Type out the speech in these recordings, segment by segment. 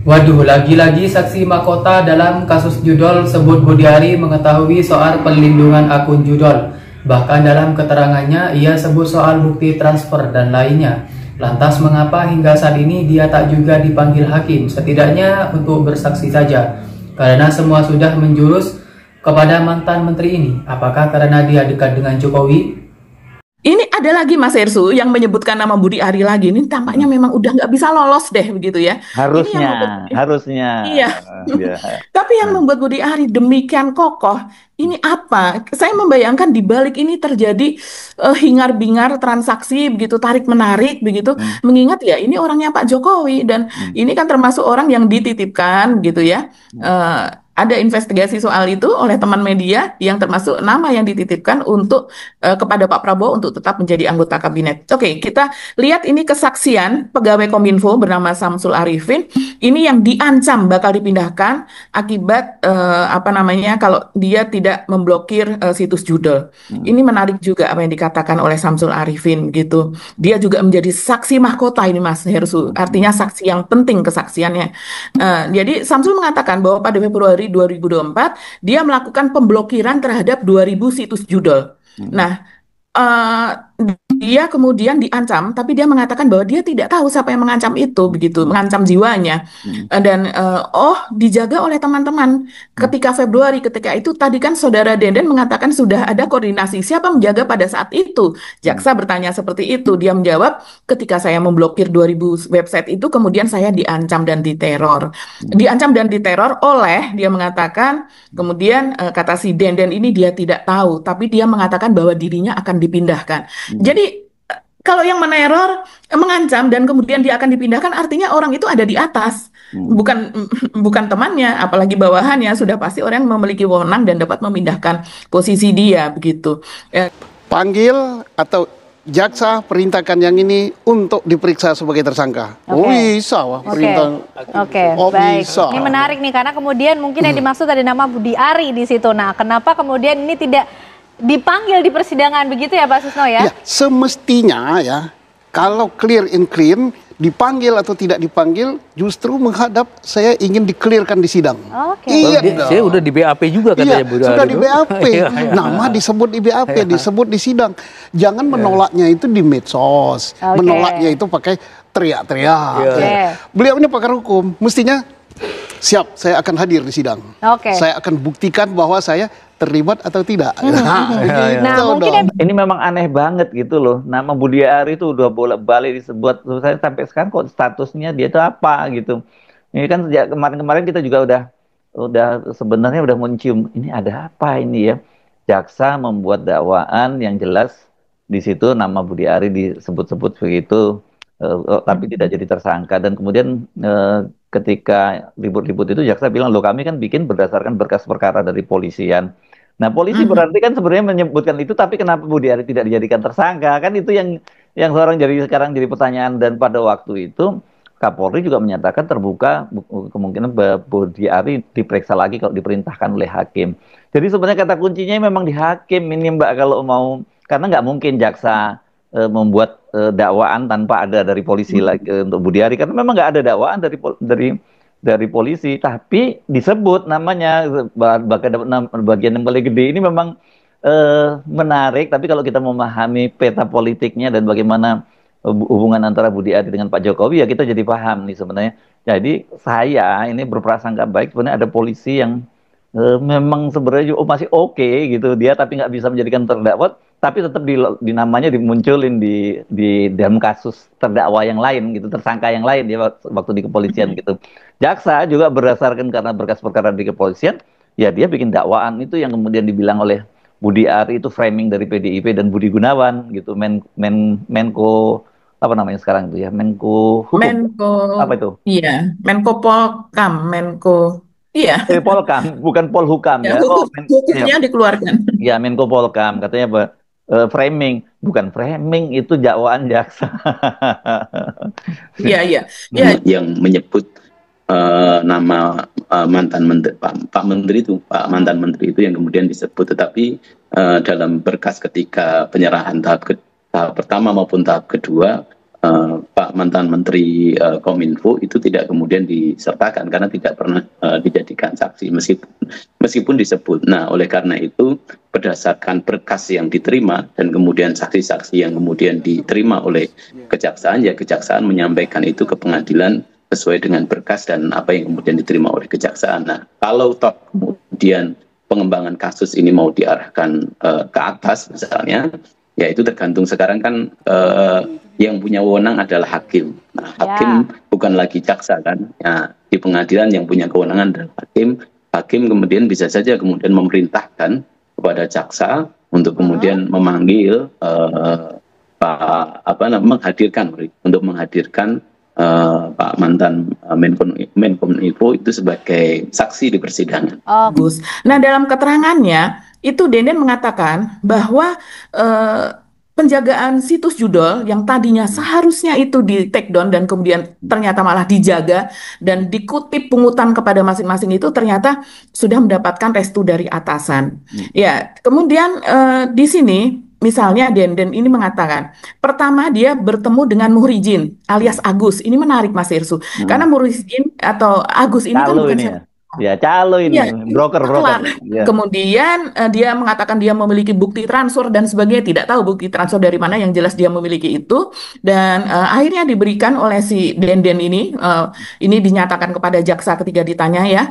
Waduh, lagi-lagi saksi mahkota dalam kasus judol sebut Budiari mengetahui soal perlindungan akun judol. Bahkan dalam keterangannya, ia sebut soal bukti transfer dan lainnya. Lantas mengapa hingga saat ini dia tak juga dipanggil hakim, setidaknya untuk bersaksi saja? Karena semua sudah menjurus kepada mantan menteri ini. Apakah karena dia dekat dengan Jokowi? Ini ada lagi Mas Hersu yang menyebutkan nama Budi Ari lagi. Ini tampaknya memang udah nggak bisa lolos deh begitu ya. Ini yang membuat, Harusnya. iya. Ya. Tapi yang membuat Budi Ari demikian kokoh, ini apa? Saya membayangkan di balik ini terjadi hingar-bingar transaksi begitu, tarik-menarik begitu. Mengingat ya ini orangnya Pak Jokowi dan ini kan termasuk orang yang dititipkan gitu ya. Ada investigasi soal itu oleh teman media yang termasuk nama yang dititipkan untuk kepada Pak Prabowo untuk tetap menjadi anggota kabinet. Oke, kita lihat ini kesaksian pegawai Kominfo bernama Samsul Arifin. Ini yang diancam bakal dipindahkan akibat kalau dia tidak memblokir situs judul. Ini menarik juga apa yang dikatakan oleh Samsul Arifin gitu. Dia juga menjadi saksi mahkota ini Mas Hersu. Artinya saksi yang penting kesaksiannya. Jadi Samsul mengatakan bahwa pada Februari 2024 dia melakukan pemblokiran terhadap 2000 situs judul. Nah, dia kemudian diancam, tapi dia mengatakan bahwa dia tidak tahu siapa yang mengancam itu, begitu, mengancam jiwanya. Dan dijaga oleh teman-teman. Ketika Februari, ketika itu tadi kan Saudara Denden mengatakan sudah ada koordinasi. Siapa menjaga pada saat itu? Jaksa bertanya seperti itu. Dia menjawab, ketika saya memblokir 2000 website itu, kemudian saya diancam dan diteror. Diancam dan diteror oleh, dia mengatakan, kemudian kata si Denden ini dia tidak tahu, tapi dia mengatakan bahwa dirinya akan dipindahkan. Jadi kalau yang meneror, mengancam dan kemudian dia akan dipindahkan, artinya orang itu ada di atas, bukan temannya, apalagi bawahannya. Sudah pasti orang yang memiliki wewenang dan dapat memindahkan posisi dia begitu. Panggil atau jaksa perintahkan yang ini untuk diperiksa sebagai tersangka. Bisa wah perintah. Baik. Bisa. Ini menarik nih karena kemudian mungkin yang dimaksud ada nama Budi Ari di situ. Nah, kenapa kemudian ini tidak dipanggil di persidangan begitu ya Pak Susno ya? Ya, semestinya ya, kalau clear and clean, dipanggil atau tidak dipanggil, justru menghadap saya ingin dikelirkan di sidang. Iya, saya udah di BAP juga katanya. Iya, sudah di BAP. Nama disebut di BAP, disebut di sidang. Jangan menolaknya itu di medsos. Menolaknya itu pakai teriak-teriak. Beliau ini pakar hukum, mestinya siap, saya akan hadir di sidang. Saya akan buktikan bahwa saya terlibat atau tidak. Ini memang aneh banget gitu loh. Nama Budi Ari itu udah bolak-balik disebut. Saya sampai sekarang kok statusnya dia itu apa gitu. Ini kan sejak kemarin-kemarin kita juga udah sebenarnya udah mencium ini ada apa ini ya. Jaksa membuat dakwaan yang jelas di situ nama Budi Ari disebut-sebut begitu, tapi tidak jadi tersangka. Dan kemudian ketika ribut-ribut itu jaksa bilang, loh kami kan bikin berdasarkan berkas perkara dari polisian. Nah polisi berarti kan sebenarnya menyebutkan itu, tapi kenapa Budi Ari tidak dijadikan tersangka? Kan itu yang sekarang jadi pertanyaan. Dan pada waktu itu Kapolri juga menyatakan terbuka kemungkinan Budi Ari diperiksa lagi kalau diperintahkan oleh hakim. Jadi sebenarnya kata kuncinya memang di hakim ini Mbak kalau mau, karena nggak mungkin jaksa membuat dakwaan tanpa ada dari polisi lagi untuk Budi Ari, karena memang nggak ada dakwaan dari polisi, tapi disebut namanya bagian yang paling gede. Ini memang menarik, tapi kalau kita memahami peta politiknya dan bagaimana hubungan antara Budi Ari dengan Pak Jokowi, ya kita jadi paham nih sebenarnya. Jadi saya ini berprasangka baik, sebenarnya ada polisi yang memang sebenarnya masih oke gitu dia, tapi nggak bisa menjadikan terdakwa, tapi tetap di namanya dimunculin di dalam kasus terdakwa yang lain gitu, tersangka yang lain dia waktu di kepolisian gitu. Jaksa juga berdasarkan karena berkas perkara di kepolisian, ya dia bikin dakwaan itu yang kemudian dibilang oleh Budi Ari itu framing dari PDIP dan Budi Gunawan gitu, Menko apa namanya sekarang itu ya, Menko Hukum. Apa itu? Iya, Menko Polkam, Menko. Iya. Polkam, bukan Polhukam ya. Hukumnya dikeluarkan. Ya, Menko Polkam katanya framing, bukan framing, itu dakwaan jaksa. Iya. Yang menyebut nama mantan menteri, Pak Menteri itu, mantan menteri itu yang kemudian disebut, tetapi dalam berkas ketika penyerahan tahap pertama maupun tahap kedua, Pak Pak mantan Menteri Kominfo itu tidak kemudian disertakan karena tidak pernah dijadikan saksi meskipun disebut. Nah, oleh karena itu berdasarkan berkas yang diterima dan kemudian saksi-saksi yang kemudian diterima oleh kejaksaan, ya kejaksaan menyampaikan itu ke pengadilan sesuai dengan berkas dan apa yang kemudian diterima oleh kejaksaan. Nah, kalau toh kemudian pengembangan kasus ini mau diarahkan ke atas misalnya, ya itu tergantung. Sekarang kan yang punya wewenang adalah hakim. Nah, hakim bukan lagi jaksa kan. Ya, di pengadilan yang punya kewenangan adalah hakim. Hakim kemudian bisa saja kemudian memerintahkan kepada jaksa untuk kemudian memanggil menghadirkan Pak mantan Menkominfo itu sebagai saksi di persidangan. Bagus. Nah, dalam keterangannya itu Denden mengatakan bahwa penjagaan situs judol yang tadinya seharusnya itu di take down dan kemudian ternyata malah dijaga dan dikutip pungutan kepada masing-masing itu ternyata sudah mendapatkan restu dari atasan. Ya, kemudian di sini misalnya Denden ini mengatakan, pertama dia bertemu dengan Muhrijin alias Agus. Ini menarik Mas Irsu, karena Muhrijin atau Agus ini kan bukan siapa. Ya, calo ini, broker. Ya. Kemudian dia mengatakan dia memiliki bukti transfer dan sebagainya, tidak tahu bukti transfer dari mana, yang jelas dia memiliki itu. Dan akhirnya diberikan oleh si Denden ini dinyatakan kepada jaksa ketika ditanya ya,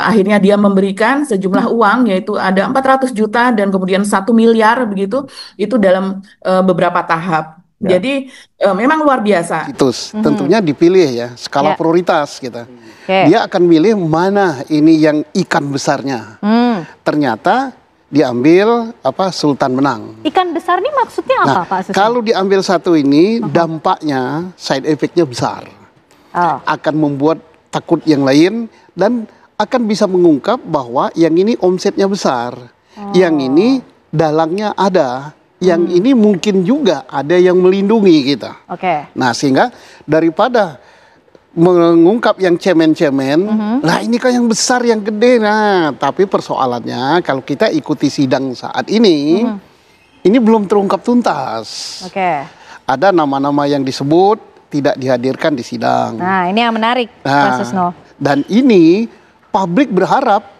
akhirnya dia memberikan sejumlah uang, yaitu ada 400 juta dan kemudian 1 miliar begitu, itu dalam beberapa tahap. Jadi memang luar biasa. Tentunya dipilih ya, skala prioritas kita. Dia akan milih mana ini yang ikan besarnya. Ternyata diambil Sultan Menang. Ikan besar ini maksudnya apa, Pak Susno? Kalau diambil satu ini, dampaknya side effect-nya besar. Akan membuat takut yang lain dan akan bisa mengungkap bahwa yang ini omsetnya besar, yang ini dalangnya ada. Yang ini mungkin juga ada yang melindungi kita. Nah, sehingga daripada mengungkap yang cemen-cemen, lah ini kan yang besar, yang gede. Nah, tapi persoalannya kalau kita ikuti sidang saat ini belum terungkap tuntas. Ada nama-nama yang disebut tidak dihadirkan di sidang. Nah, ini yang menarik, Pak Susno. Dan ini publik berharap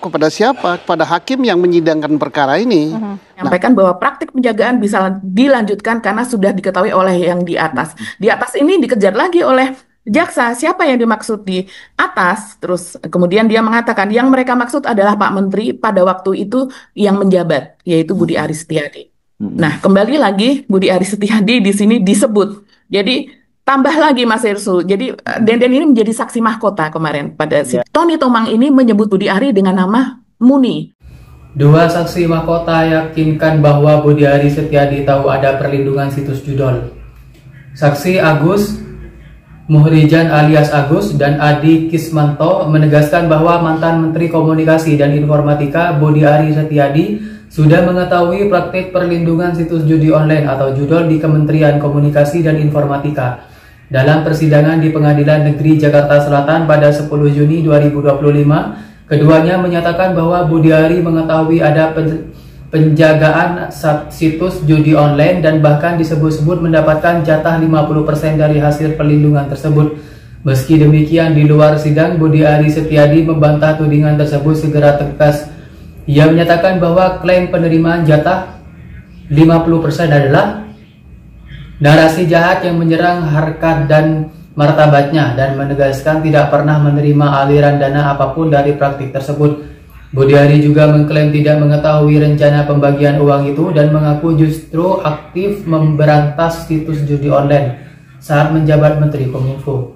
kepada siapa? Kepada hakim yang menyidangkan perkara ini. Menyampaikan bahwa praktik penjagaan bisa dilanjutkan karena sudah diketahui oleh yang di atas. Di atas ini dikejar lagi oleh jaksa, siapa yang dimaksud di atas. Terus kemudian dia mengatakan yang mereka maksud adalah Pak Menteri pada waktu itu yang menjabat, yaitu Budi Aris Setiadi. Nah, kembali lagi Budi Aris Setiadi di sini disebut. Jadi tambah lagi Mas Irsu, jadi Denden ini menjadi saksi mahkota kemarin pada si Tony Tomang ini menyebut Budi Ari dengan nama Muni. Dua saksi mahkota yakinkan bahwa Budi Aris Setiadi tahu ada perlindungan situs judol. Saksi Agus Muhrijan alias Agus dan Adi Kismanto menegaskan bahwa mantan Menteri Komunikasi dan Informatika Budi Aris Setiadi sudah mengetahui praktik perlindungan situs judi online atau judol di Kementerian Komunikasi dan Informatika. Dalam persidangan di Pengadilan Negeri Jakarta Selatan pada 10 Juni 2025, keduanya menyatakan bahwa Budi Ari mengetahui ada penjagaan situs judi online dan bahkan disebut-sebut mendapatkan jatah 50% dari hasil perlindungan tersebut. Meski demikian, di luar sidang Budi Ari Setiadi membantah tudingan tersebut segera tegas. Ia menyatakan bahwa klaim penerimaan jatah 50% adalah narasi jahat yang menyerang harkat dan martabatnya dan menegaskan tidak pernah menerima aliran dana apapun dari praktik tersebut. Budi Ari juga mengklaim tidak mengetahui rencana pembagian uang itu dan mengaku justru aktif memberantas situs judi online saat menjabat Menteri Kominfo.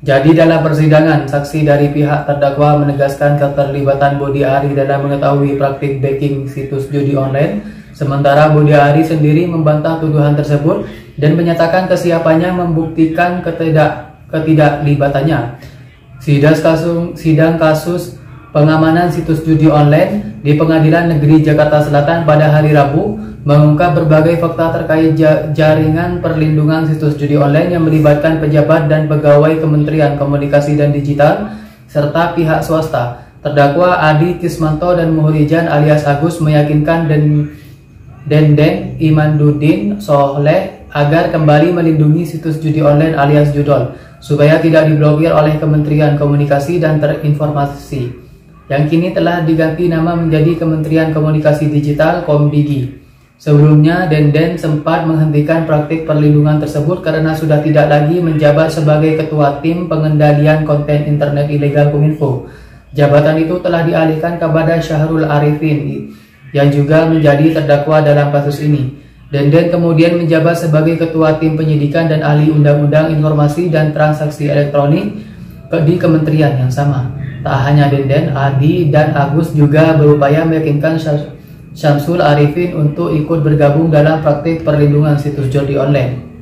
Jadi dalam persidangan, saksi dari pihak terdakwa menegaskan keterlibatan Budi Ari dalam mengetahui praktik backing situs judi online. Sementara Budi Ari sendiri membantah tuduhan tersebut dan menyatakan kesiapannya membuktikan ketidaklibatannya. Sidang kasus pengamanan situs judi online di Pengadilan Negeri Jakarta Selatan pada hari Rabu mengungkap berbagai fakta terkait jaringan perlindungan situs judi online yang melibatkan pejabat dan pegawai Kementerian Komunikasi dan Digital serta pihak swasta. Terdakwa Adi Kismanto dan Muhrijan alias Agus meyakinkan Denden Imanduddin Soleh agar kembali melindungi situs judi online alias judol, supaya tidak diblokir oleh Kementerian Komunikasi dan Informasi, yang kini telah diganti nama menjadi Kementerian Komunikasi Digital Komdigi. Sebelumnya, Denden sempat menghentikan praktik perlindungan tersebut karena sudah tidak lagi menjabat sebagai Ketua Tim Pengendalian Konten Internet Ilegal Kominfo. Jabatan itu telah dialihkan kepada Syahrul Arifin, yang juga menjadi terdakwa dalam kasus ini. Denden kemudian menjabat sebagai Ketua Tim Penyidikan dan Ahli Undang-Undang Informasi dan Transaksi Elektronik di kementerian yang sama. Tak hanya Denden, Adi dan Agus juga berupaya meyakinkan Syamsul Arifin untuk ikut bergabung dalam praktik perlindungan situs judi online.